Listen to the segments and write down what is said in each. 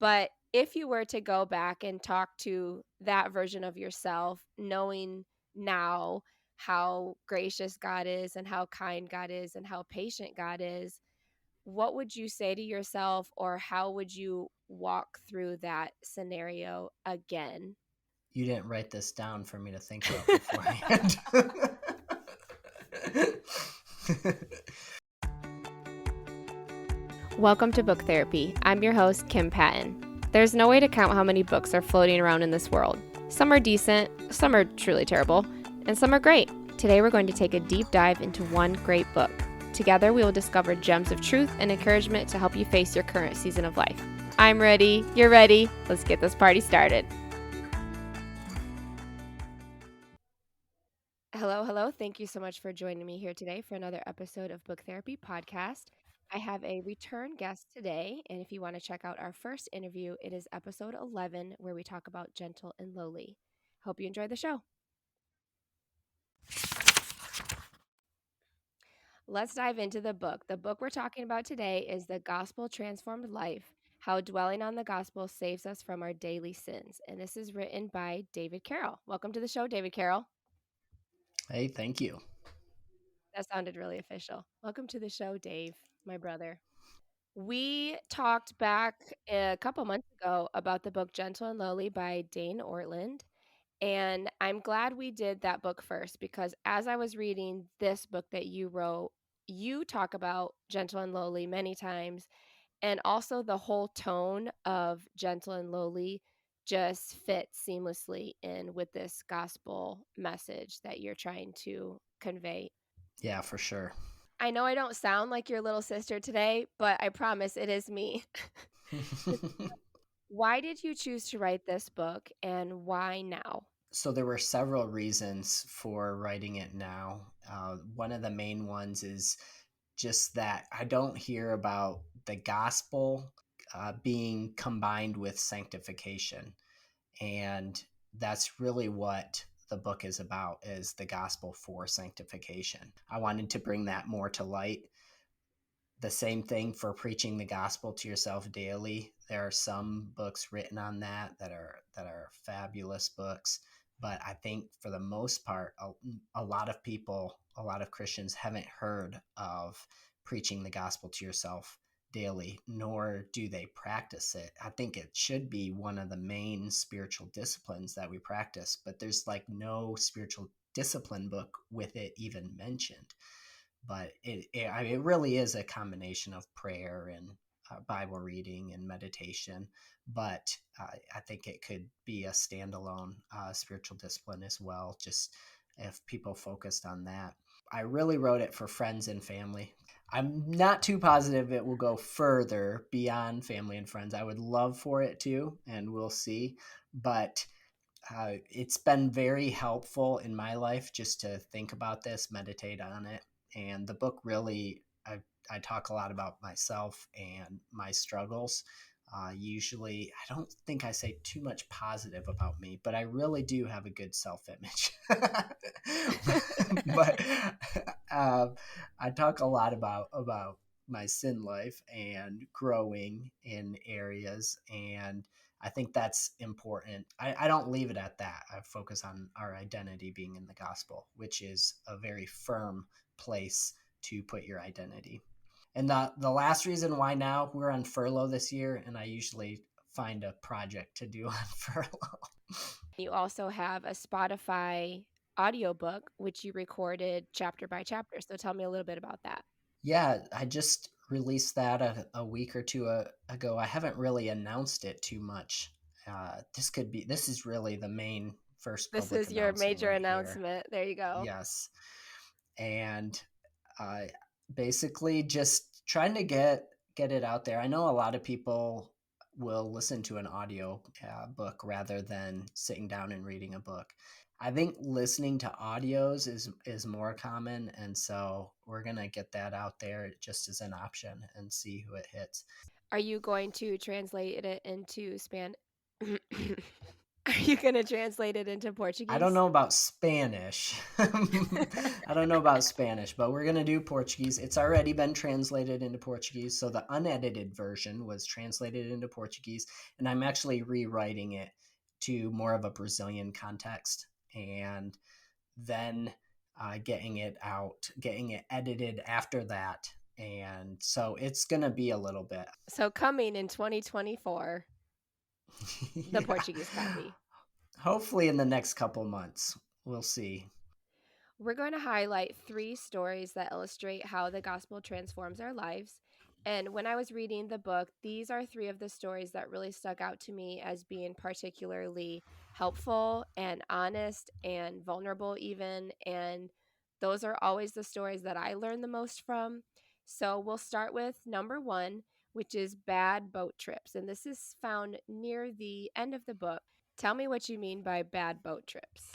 But if you were to go back and talk to that version of yourself, knowing now how gracious God is and how kind God is and how patient God is, what would you say to yourself, or how would you walk through that scenario again? You didn't write this down for me to think about beforehand. Welcome to Book Therapy. I'm your host, Kim Patton. There's no way to count how many books are floating around in this world. Some are decent, some are truly terrible, and some are great. Today we're going to take a deep dive into one great book. Together we will discover gems of truth and encouragement to help you face your current season of life. I'm ready, you're ready, let's get this party started. Hello. Thank you so much for joining me here today for another episode of Book Therapy Podcast. I have a return guest today, and if you want to check out our first interview, it is episode 11, where we talk about gentle and lowly. Hope you enjoy the show. Let's dive into the book. The book we're talking about today is The Gospel Transformed Life: How Dwelling on the Gospel Saves Us from Our Daily Sins. And this is written by David Carrel. Welcome to the show, David Carrel. Hey, thank you. That sounded really official. Welcome to the show, Dave, my brother. We talked back a couple months ago about the book Gentle and Lowly by Dane Ortland. And I'm glad we did that book first, because as I was reading this book that you wrote, you talk about gentle and lowly many times. And also the whole tone of gentle and lowly just fits seamlessly in with this gospel message that you're trying to convey. Yeah, for sure. I know I don't sound like your little sister today, but I promise it is me. Why did you choose to write this book, and why now? So there were several reasons for writing it now. One of the main ones is just that I don't hear about the gospel being combined with sanctification. And that's really what the book is about, is the gospel for sanctification. I wanted to bring that more to light. The same thing for preaching the gospel to yourself daily. There are some books written on that are fabulous books, but I think for the most part, a lot of people, a lot of Christians haven't heard of preaching the gospel to yourself daily, nor do they practice it. I think it should be one of the main spiritual disciplines that we practice, but there's like no spiritual discipline book with it even mentioned. But I mean, it really is a combination of prayer and Bible reading and meditation. But I think it could be a standalone spiritual discipline as well, just if people focused on that. I really wrote it for friends and family. I'm not too positive it will go further beyond family and friends. I would love for it to, and we'll see. But it's been very helpful in my life just to think about this, meditate on it. And the book really, I talk a lot about myself and my struggles. Usually, I don't think I say too much positive about me, but I really do have a good self image. But I talk a lot about my sin life and growing in areas, and I think that's important. I don't leave it at that. I focus on our identity being in the gospel, which is a very firm place to put your identity. And the last reason why now, we're on furlough this year, and I usually find a project to do on furlough. You also have a Spotify audiobook, which you recorded chapter by chapter. So tell me a little bit about that. Yeah, I just released that a week or two ago. I haven't really announced it too much. This is really the main first This public is your announcement major right here. announcement. There you go. Yes. And uh, basically just trying to get it out there. I know a lot of people will listen to an audio book rather than sitting down and reading a book. I think listening to audios is more common, and so we're gonna get that out there just as an option and see who it hits. Are you going to translate it into Spanish? Are you going to translate it into I don't Portuguese? know about Spanish. I don't know about Spanish, but we're going to do Portuguese. It's already been translated into Portuguese. So the unedited version was translated into Portuguese, and I'm actually rewriting it to more of a Brazilian context and then getting it out, getting it edited after that. And so it's going to be a little bit. So coming in 2024, the Yeah. Portuguese copy. Hopefully in the next couple months. We'll see. We're going to highlight three stories that illustrate how the gospel transforms our lives. And when I was reading the book, these are three of the stories that really stuck out to me as being particularly helpful and honest and vulnerable, even. And those are always the stories that I learn the most from. So we'll start with number one, which is bad boat trips. And this is found near the end of the book. Tell me what you mean by bad boat trips.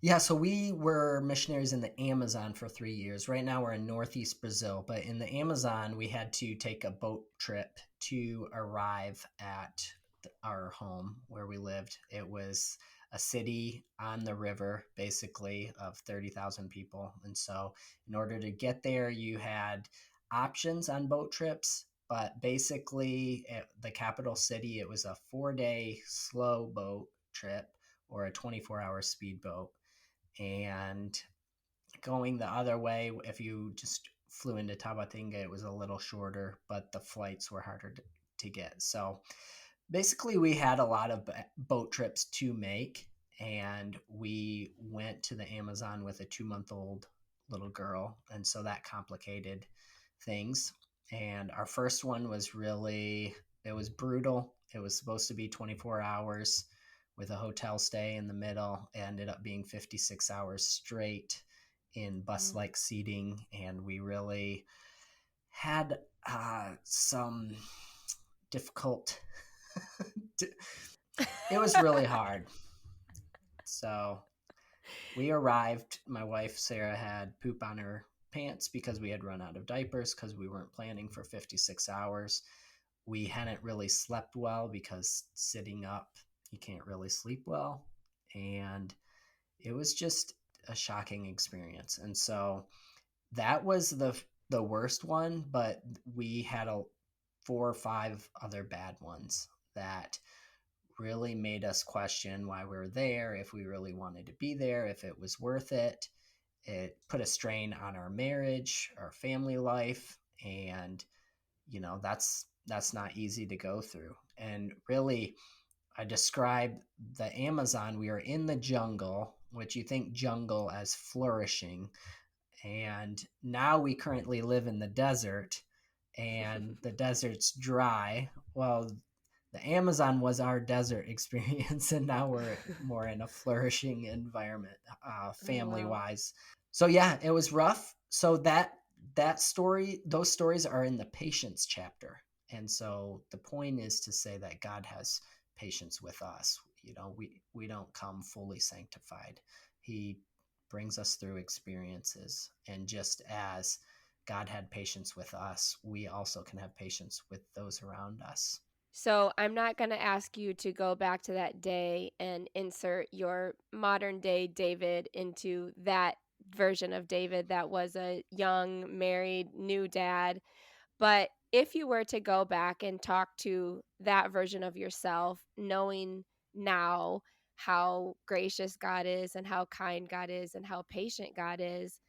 Yeah, so we were missionaries in the Amazon for 3 years. Right now we're in Northeast Brazil, but in the Amazon, we had to take a boat trip to arrive at our home where we lived. It was a city on the river, basically, of 30,000 people. And so, in order to get there, you had options on boat trips, but basically, at the capital city, it was a 4 day slow boat trip or a 24-hour speedboat, and going the other way, if you just flew into Tabatinga, it was a little shorter, but the flights were harder to get. So basically, we had a lot of boat trips to make, and we went to the Amazon with a 2 month old little girl. And so that complicated things. And our first one was really, it was brutal. It was supposed to be 24 hours with a hotel stay in the middle. It ended up being 56 hours straight in bus Mm. like seating. And we really had some difficult, it was really hard. So we arrived. My wife, Sarah, had poop on her pants because we had run out of diapers because we weren't planning for 56 hours. We hadn't really slept well because sitting up, you can't really sleep well. And it was just a shocking experience. And so that was the worst one, but we had a 4 or 5 other bad ones that really made us question why we were there, if we really wanted to be there, if it was worth it. It put a strain on our marriage, our family life, and that's not easy to go through. And really, I describe the Amazon. We are in the jungle, which you think jungle as flourishing, and now we currently live in the desert, and the desert's dry. Well, the Amazon was our desert experience, and now we're more in a flourishing environment, Oh, family wow. wise. So yeah, it was rough. So that story, those stories are in the patience chapter, and so the point is to say that God has patience with us. We don't come fully sanctified. He brings us through experiences, and just as God had patience with us, we also can have patience with those around us. So I'm not going to ask you to go back to that day and insert your modern day David into that version of David that was a young, married, new dad. But if you were to go back and talk to that version of yourself, knowing now how gracious God is and how kind God is and how patient God is,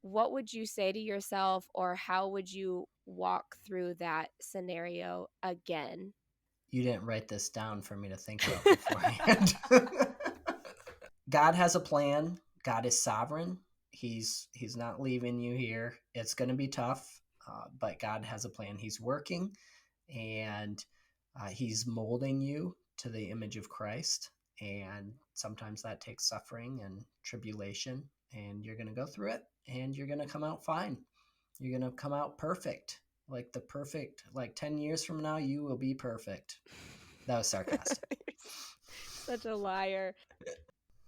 what would you say to yourself, or how would you walk through that scenario again? You didn't write this down for me to think about beforehand. God has a plan. God is sovereign. He's not leaving you here. It's going to be tough, but God has a plan. He's working, and he's molding you to the image of Christ. And sometimes that takes suffering and tribulation, and you're going to go through it, and you're going to come out fine. You're going to come out perfect. Like 10 years from now, you will be perfect. That was sarcastic. Such a liar.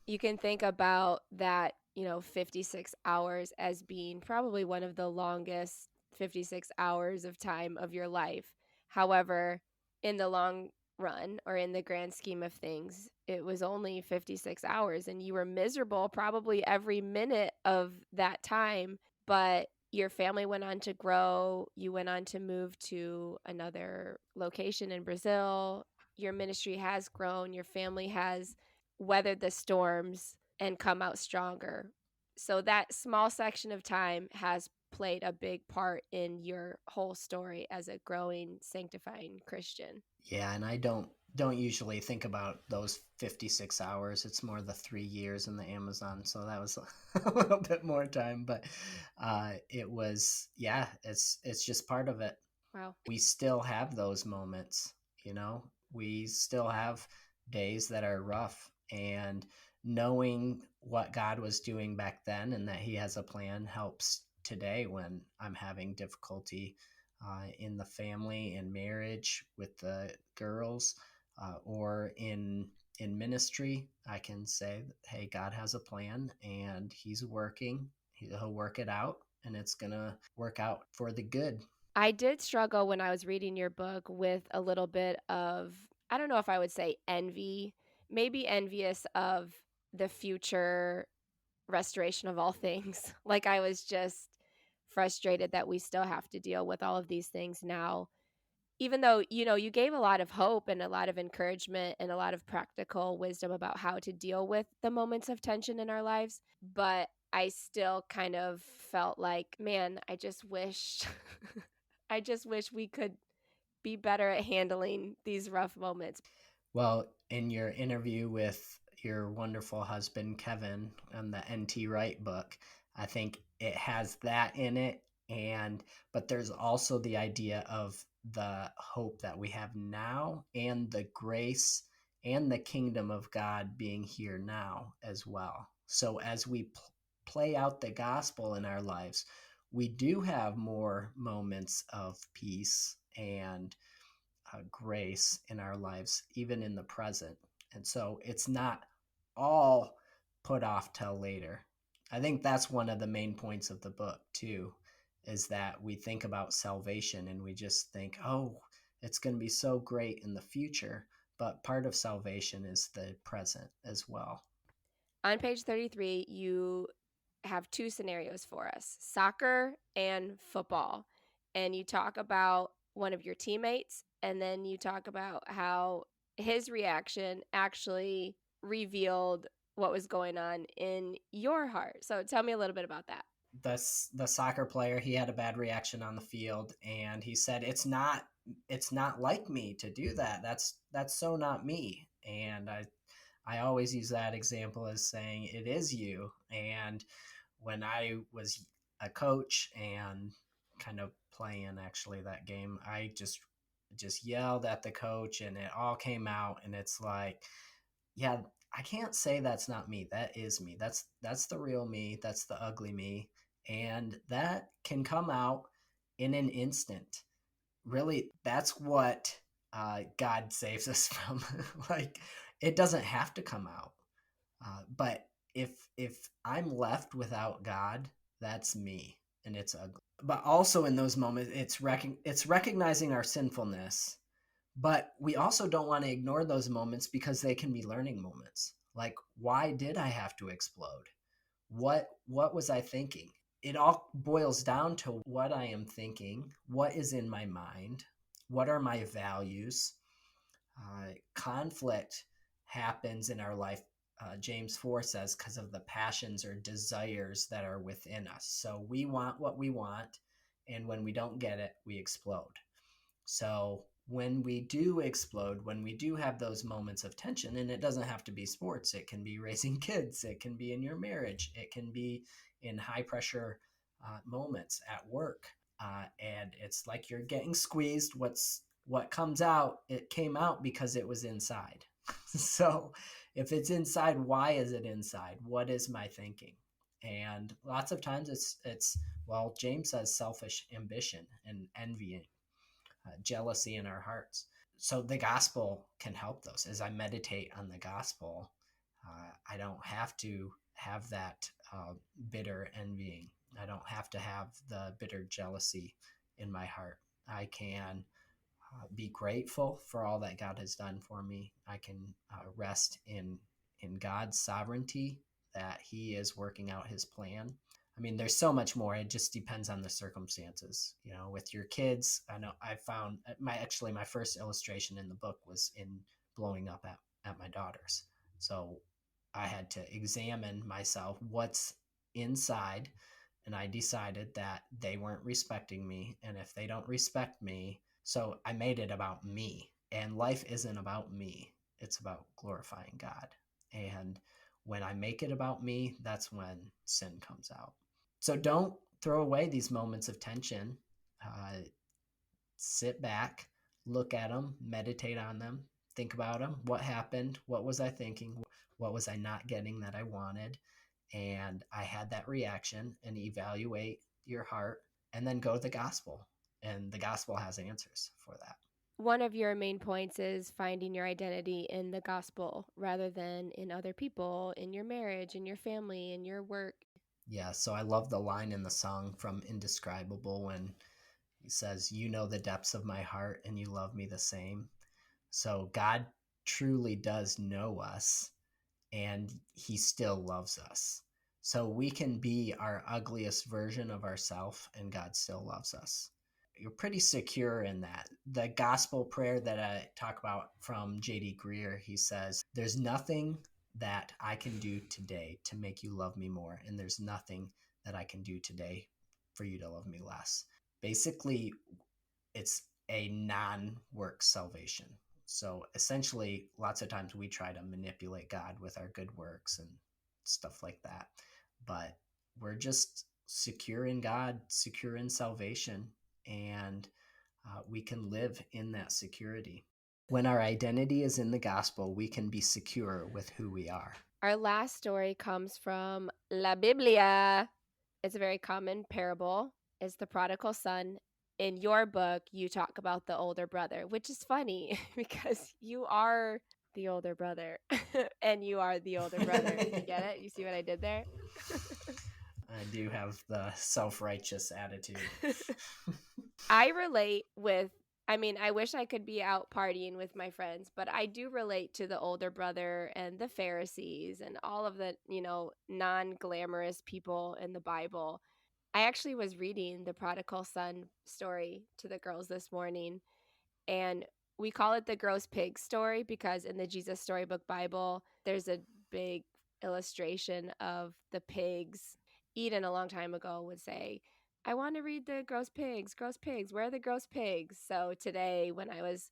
You can think about that, 56 hours as being probably one of the longest 56 hours of time of your life. However, in the long run, or in the grand scheme of things, it was only 56 hours and you were miserable probably every minute of that time, but your family went on to grow, you went on to move to another location in Brazil. Your ministry has grown, your family has weathered the storms and come out stronger. So that small section of time has played a big part in your whole story as a growing, sanctifying Christian. Yeah, and I don't usually think about those 56 hours. It's more the 3 years in the Amazon, so that was a little bit more time. But it was, yeah, it's just part of it. Wow. We still have those moments, you know. We still have days that are rough, and knowing what God was doing back then and that He has a plan helps today when I'm having difficulty in the family and marriage with the girls, or in ministry. I can say, hey, God has a plan and He's working. He'll work it out, and it's gonna work out for the good. I did struggle when I was reading your book with a little bit of, I don't know if I would say envy, maybe envious of the future restoration of all things. Like I was just frustrated that we still have to deal with all of these things now. Even though, you gave a lot of hope and a lot of encouragement and a lot of practical wisdom about how to deal with the moments of tension in our lives, but I still kind of felt like, man, I just wish I just wish we could be better at handling these rough moments. Well, in your interview with your wonderful husband, Kevin, on the N.T. Wright book, I think it has that in it. And, but there's also the idea of the hope that we have now and the grace and the kingdom of God being here now as well. So as we play out the gospel in our lives, we do have more moments of peace and grace in our lives, even in the present. And so it's not all put off till later. I think that's one of the main points of the book, too, is that we think about salvation and we just think, oh, it's going to be so great in the future. But part of salvation is the present as well. On page 33, you have two scenarios for us: soccer and football. And you talk about one of your teammates, and then you talk about how his reaction actually revealed what was going on in your heart. So tell me a little bit about that. The soccer player, he had a bad reaction on the field, and he said, it's not like me to do that. That's so not me. And I always use that example as saying it is you. And when I was a coach and kind of playing actually that game, I just yelled at the coach and it all came out, and it's like, yeah, I can't say that's not me. That is me. That's the real me. That's the ugly me. And that can come out in an instant. Really, that's what God saves us from. Like, it doesn't have to come out. But if I'm left without God, that's me, and it's ugly. But also in those moments, it's recognizing our sinfulness. But we also don't want to ignore those moments because they can be learning moments. Like, why did I have to explode? What was I thinking? It all boils down to what I am thinking, what is in my mind, what are my values. Conflict happens in our life, James 4 says, because of the passions or desires that are within us. So we want what we want, and when we don't get it, we explode. So when we do explode, when we do have those moments of tension, and it doesn't have to be sports, it can be raising kids, it can be in your marriage, it can be in high pressure moments at work, and it's like you're getting squeezed. What comes out, it came out because it was inside. So if it's inside, why is it inside? What is my thinking? And lots of times it's well, James says selfish ambition and envying, jealousy in our hearts. So the gospel can help those. As I meditate on the gospel, I don't have to have that bitter envying. I don't have to have the bitter jealousy in my heart. I can be grateful for all that God has done for me. I can rest in God's sovereignty, that He is working out His plan. I mean, there's so much more. It just depends on the circumstances. You know, with your kids, I know I found my first illustration in the book was in blowing up at my daughters. So I had to examine myself, what's inside, and I decided that they weren't respecting me. And if they don't respect me, so I made it about me. And life isn't about me, it's about glorifying God. And when I make it about me, that's when sin comes out. So don't throw away these moments of tension. Uh, Sit back, look at them, meditate on them, think about them. What happened? What was I thinking? What was I not getting that I wanted? And I had that reaction, and evaluate your heart, and then go to the gospel. And the gospel has answers for that. One of your main points is finding your identity in the gospel rather than in other people, in your marriage, in your family, in your work. Yeah, so I love the line in the song from Indescribable when he says, "You know the depths of my heart and you love me the same." So God truly does know us, and He still loves us. So we can be our ugliest version of ourselves and God still loves us. You're pretty secure in that. The gospel prayer that I talk about from J.D. Greer, he says, "There's nothing that I can do today to make you love me more, and there's nothing that I can do today for you to love me less." Basically, it's a non-work salvation. So essentially, lots of times we try to manipulate God with our good works and stuff like that. But we're just secure in God, secure in salvation, and we can live in that security. When our identity is in the gospel, we can be secure with who we are. Our last story comes from La Biblia. It's a very common parable. It's the prodigal son. In your book, you talk about the older brother, which is funny because you are the older brother and you are the older brother. You get it? You see what I did there? I do have the self righteous attitude. I relate with, I mean, I wish I could be out partying with my friends, but I do relate to the older brother and the Pharisees and all of the, non glamorous people in the Bible. I actually was reading the prodigal son story to the girls this morning, and we call it the gross pig story because in the Jesus Storybook Bible, there's a big illustration of the pigs. Eden, a long time ago, would say, "I want to read the gross pigs, where are the gross pigs?" So today, when I was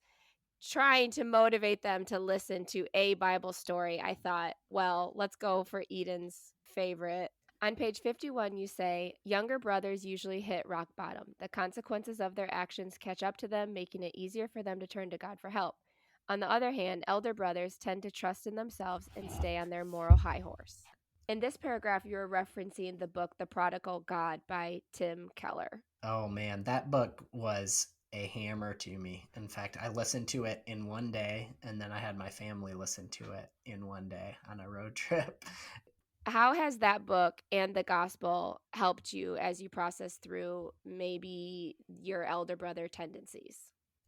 trying to motivate them to listen to a Bible story, I thought, well, let's go for Eden's favorite. On page 51, you say, younger brothers usually hit rock bottom. The consequences of their actions catch up to them, making it easier for them to turn to God for help. On the other hand, elder brothers tend to trust in themselves and stay on their moral high horse. In this paragraph, you're referencing the book The Prodigal God by Tim Keller. Oh man, that book was a hammer to me. In fact, I listened to it in one day, and then I had my family listen to it in one day on a road trip. How has that book and the gospel helped you as you process through maybe your elder brother tendencies?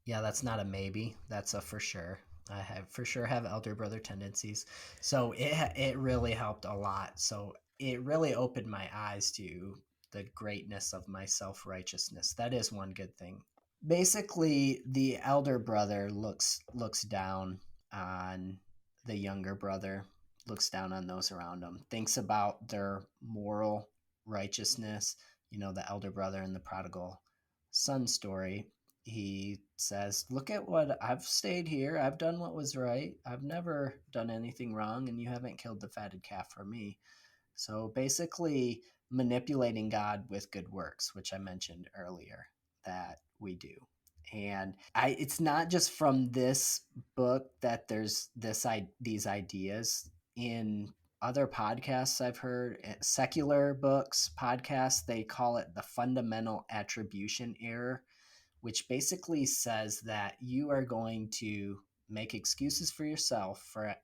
Yeah, that's not a maybe. That's a for sure. I have for sure have elder brother tendencies. So it really helped a lot. So it really opened my eyes to the greatness of my self-righteousness. That is one good thing. Basically, the elder brother looks down on the younger brother, looks down on those around him, thinks about their moral righteousness. You know, the elder brother in the prodigal son story, he says, "Look at what I've stayed here. I've done what was right. I've never done anything wrong, and you haven't killed the fatted calf for me." So basically, manipulating God with good works, which I mentioned earlier that we do. And it's not just from this book that there's these ideas in other podcasts I've heard, secular books, podcasts. They call it the fundamental attribution error, which basically says that you are going to make excuses for yourself for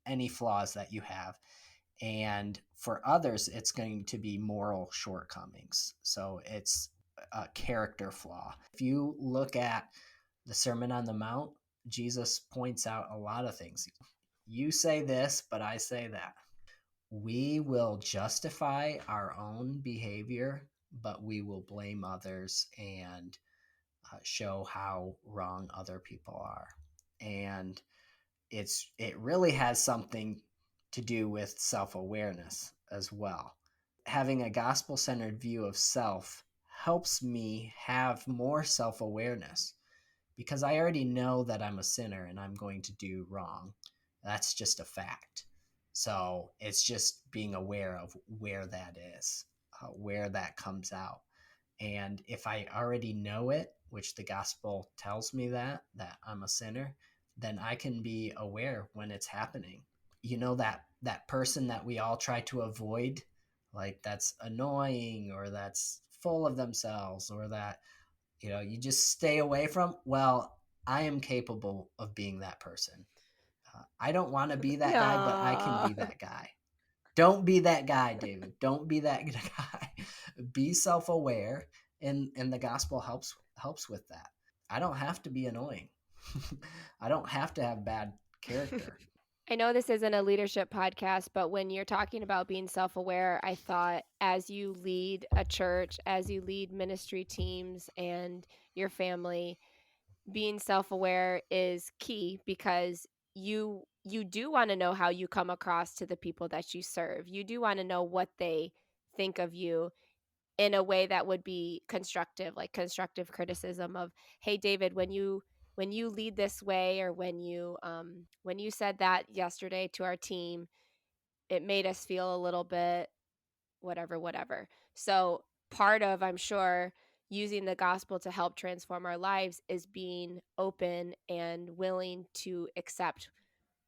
any flaws that you have, and for others it's going to be moral shortcomings. So it's a character flaw. If you look at the Sermon on the Mount, Jesus points out a lot of things. You say this, but I say that. We will justify our own behavior, but we will blame others and show how wrong other people are. And it really has something to do with self-awareness as well. Having a gospel-centered view of self helps me have more self-awareness because I already know that I'm a sinner and I'm going to do wrong. That's just a fact. So it's just being aware of where that is, where that comes out. And if I already know it, which the gospel tells me that I'm a sinner, then I can be aware when it's happening. You know, that person that we all try to avoid, like that's annoying or that's full of themselves or that you just stay away from. Well, I am capable of being that person. I don't want to be that guy, but I can No. be that guy. Don't be that guy, David. Don't be that guy. Be self-aware, and the gospel helps with that. I don't have to be annoying. I don't have to have bad character. I know this isn't a leadership podcast, but when you're talking about being self aware, I thought as you lead a church, as you lead ministry teams and your family, being self aware is key because you do want to know how you come across to the people that you serve. You do want to know what they think of you in a way that would be constructive, like constructive criticism of, hey David, when you lead this way, or when you said that yesterday to our team, it made us feel a little bit whatever, whatever. So part of, I'm sure, using the gospel to help transform our lives is being open and willing to accept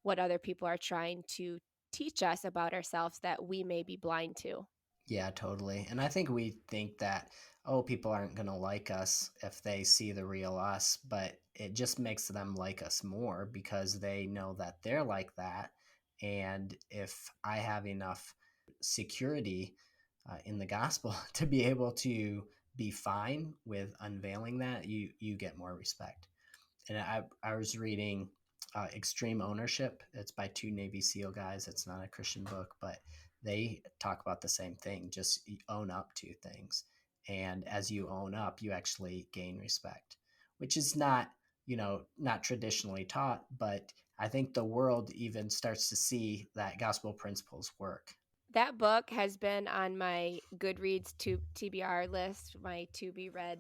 what other people are trying to teach us about ourselves that we may be blind to. Yeah, totally. And I think we think that, oh, people aren't going to like us if they see the real us, but it just makes them like us more because they know that they're like that. And if I have enough security in the gospel to be able to be fine with unveiling that, you get more respect. And I was reading Extreme Ownership. It's by two Navy SEAL guys. It's not a Christian book, but they talk about the same thing. Just own up to things. And as you own up, you actually gain respect, which is not traditionally taught, but I think the world even starts to see that gospel principles work. That book has been on my Goodreads to TBR list, my to be read,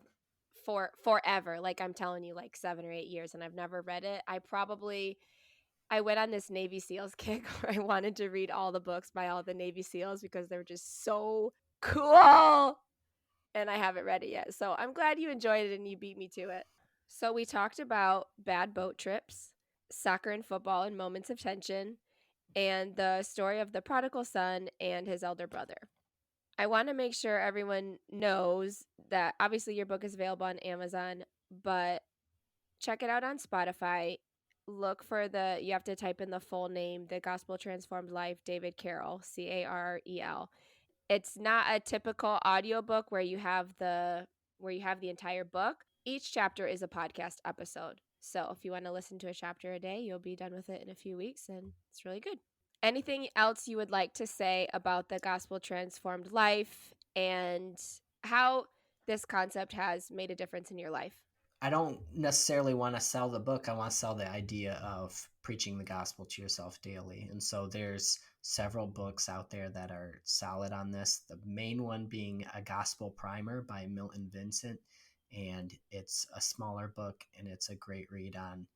for forever. Like I'm telling you, like 7 or 8 years, and I've never read it. I went on this Navy SEALs kick where I wanted to read all the books by all the Navy SEALs because they were just so cool. And I haven't read it yet. So I'm glad you enjoyed it and you beat me to it. So we talked about bad boat trips, soccer and football and moments of tension, and the story of the prodigal son and his elder brother. I want to make sure everyone knows that obviously your book is available on Amazon, but check it out on Spotify. Look for you have to type in the full name, The Gospel Transformed Life, David Carrel, Carrel. It's not a typical audiobook where you have the entire book. Each chapter is a podcast episode. So if you want to listen to a chapter a day, you'll be done with it in a few weeks, and it's really good. Anything else you would like to say about the gospel transformed life and how this concept has made a difference in your life? I don't necessarily want to sell the book. I want to sell the idea of preaching the gospel to yourself daily. And so there's several books out there that are solid on this. The main one being A Gospel Primer by Milton Vincent. And it's a smaller book and it's a great read on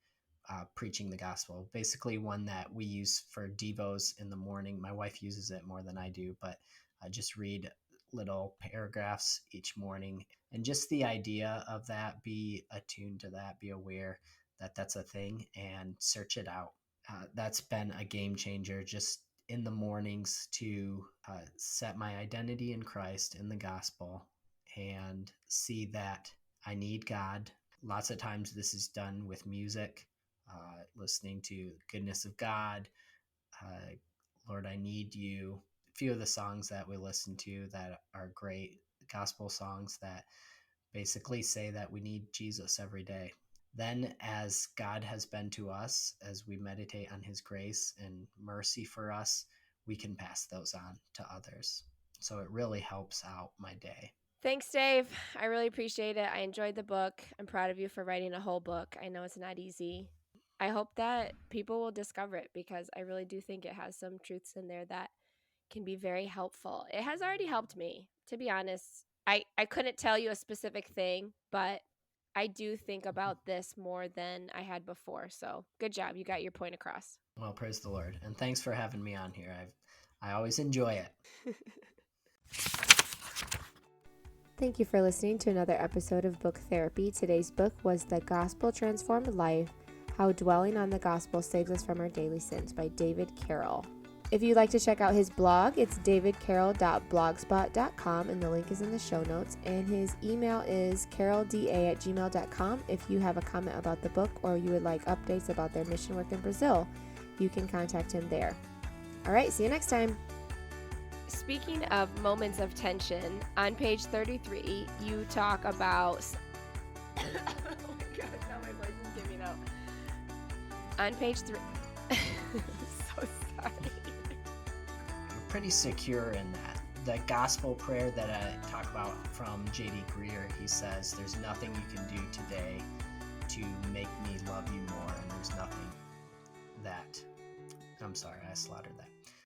preaching the gospel. Basically, one that we use for Devos in the morning. My wife uses it more than I do, but I just read little paragraphs each morning. And just the idea of that, be attuned to that, be aware that that's a thing and search it out. That's been a game changer just in the mornings to set my identity in Christ in the gospel and see that I need God. Lots of times this is done with music, listening to goodness of God, uh, Lord, I need you. A few of the songs that we listen to that are great gospel songs that basically say that we need Jesus every day. then as God has been to us, as we meditate on his grace and mercy for us, we can pass those on to others. So it really helps out my day. Thanks, Dave. I really appreciate it. I enjoyed the book. I'm proud of you for writing a whole book. I know it's not easy. I hope that people will discover it because I really do think it has some truths in there that can be very helpful. It has already helped me, to be honest. I couldn't tell you a specific thing, but I do think about this more than I had before. So good job. You got your point across. Well, praise the Lord. And thanks for having me on here. I always enjoy it. Thank you for listening to another episode of Book Therapy. Today's book was The Gospel Transformed Life, How Dwelling on the Gospel Saves Us from Our Daily Sins by David Carrel. If you'd like to check out his blog, it's davidcarrel.blogspot.com, and the link is in the show notes. And his email is carolda@gmail.com. If you have a comment about the book or you would like updates about their mission work in Brazil, you can contact him there. All right, see you next time. Speaking of moments of tension, on page 33, you talk about. Oh my god, now my voice is giving out. On page 3. So sorry. You're pretty secure in that. The gospel prayer that I talk about from J.D. Greer, he says, there's nothing you can do today to make me love you more, and there's nothing that. I'm sorry, I slaughtered that.